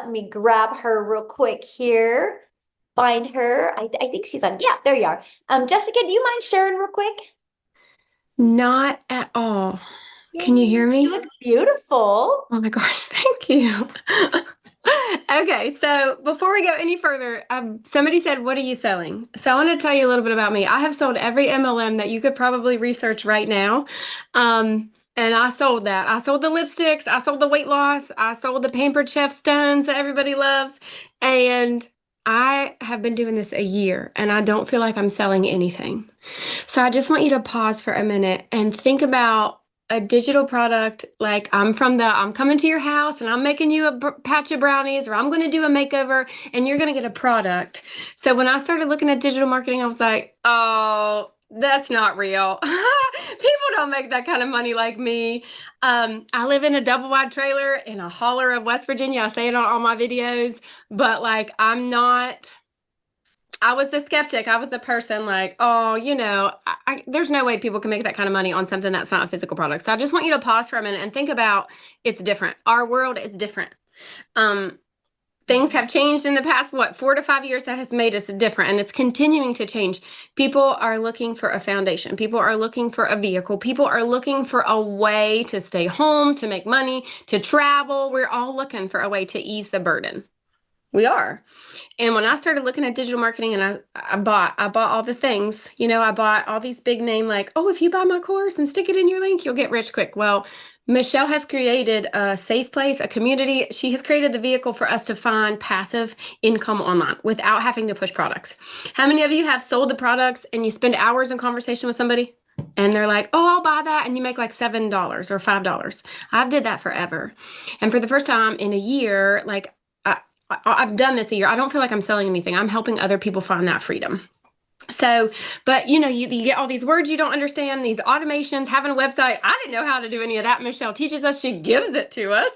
Let me grab her real quick here. Find her. I think she's on. Yeah, there you are. Jessica, do you mind sharing real quick? Not at all. Can you Yay, hear you me? look beautiful. Oh my gosh, thank you. Okay, so before we go any further, somebody said, "What are you selling?" So I want to tell you a little bit about me. I have sold every MLM that you could probably research right now. And I sold that. I sold the lipsticks, I sold the weight loss, I sold the Pampered Chef stones that everybody loves. And I have been doing this a year and I don't feel like I'm selling anything. So I just want you to pause for a minute and think about a digital product. Like I'm coming to your house and I'm making you a patch of brownies, or I'm going to do a makeover and you're going to get a product. So when I started looking at digital marketing, I was like, oh, that's not real. People don't make that kind of money like me. I live in a double wide trailer in a holler of West Virginia. I say it on all my videos, but like I'm not. I was the skeptic. I was the person like, oh, there's no way people can make that kind of money on something that's not a physical product. So I just want you to pause for a minute and think about it's different. Our world is different. Um, Things have changed in the past, 4 to 5 years that has made us different, and it's continuing to change. People are looking for a foundation. People are looking for a vehicle. People are looking for a way to stay home, to make money, to travel. We're all looking for a way to ease the burden. We are. And when I started looking at digital marketing and I bought all the things, I bought all these big name like, oh, if you buy my course and stick it in your link, you'll get rich quick. Well, Michelle has created a safe place, a community. She has created the vehicle for us to find passive income online without having to push products. How many of you have sold the products and you spend hours in conversation with somebody and they're like, oh, I'll buy that, and you make like $7 or $5? I've did that forever. And for the first time in a year, like I've done this a year. I don't feel like I'm selling anything. I'm helping other people find that freedom. So, but you get all these words you don't understand, these automations, having a website. I didn't know how to do any of that. Michelle teaches us, she gives it to us.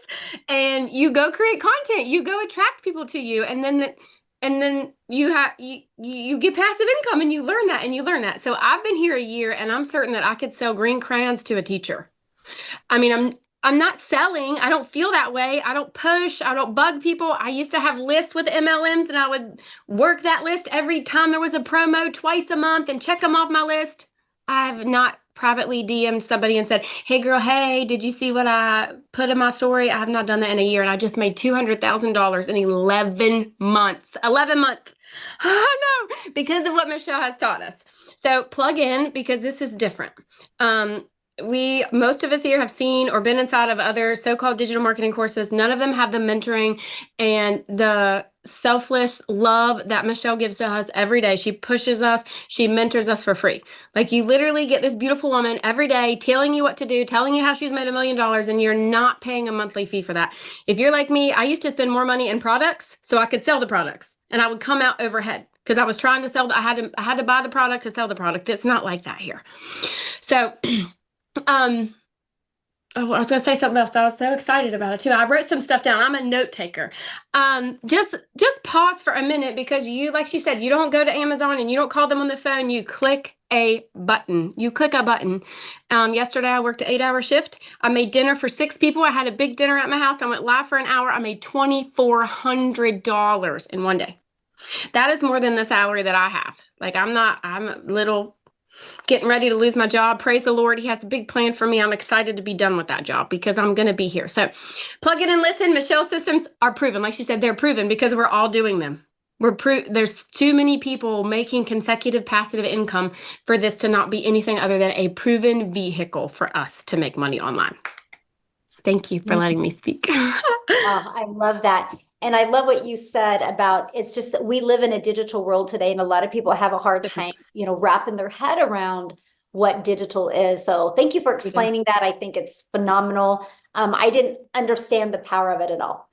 And you go create content, you go attract people to you. And then you get passive income and you learn that and you learn that. So I've been here a year and I'm certain that I could sell green crayons to a teacher. I mean, I'm not selling. I don't feel that way. I don't push. I don't bug people. I used to have lists with MLMs and I would work that list every time there was a promo twice a month and check them off my list. I have not privately DM'd somebody and said, hey girl, hey, did you see what I put in my story? I have not done that in a year and I just made $200,000 in 11 months. 11 months. I know, because of what Michelle has taught us. So plug in because this is different. Most of us here have seen or been inside of other so-called digital marketing courses. None of them have the mentoring and the selfless love that Michelle gives to us every day. She pushes us, she mentors us for free. Like you literally get this beautiful woman every day telling you what to do, telling you how she's made $1 million, and you're not paying a monthly fee for that. If you're like me, I used to spend more money in products so I could sell the products, and I would come out overhead because I was trying to sell. I had to buy the product to sell the product. It's not like that here. So Um, oh, I was gonna say something else. I was so excited about it too. I wrote some stuff down. I'm a note taker. Just pause for a minute because like she said, you don't go to Amazon and you don't call them on the phone. You click a button. You click a button. Yesterday I worked an 8-hour shift. I made dinner for 6 people. I had a big dinner at my house. I went live for an hour. I made $2,400 in one day. That is more than the salary that I have. Like I'm a little getting ready to lose my job. Praise the Lord. He has a big plan for me. I'm excited to be done with that job because I'm going to be here. So plug in and listen. Michelle's systems are proven. Like she said, they're proven because we're all doing them. There's too many people making consecutive passive income for this to not be anything other than a proven vehicle for us to make money online. Thank you for letting me speak. Oh, I love that. And I love what you said about it's just that we live in a digital world today, and a lot of people have a hard time, wrapping their head around what digital is. So thank you for explaining that. I think it's phenomenal. I didn't understand the power of it at all.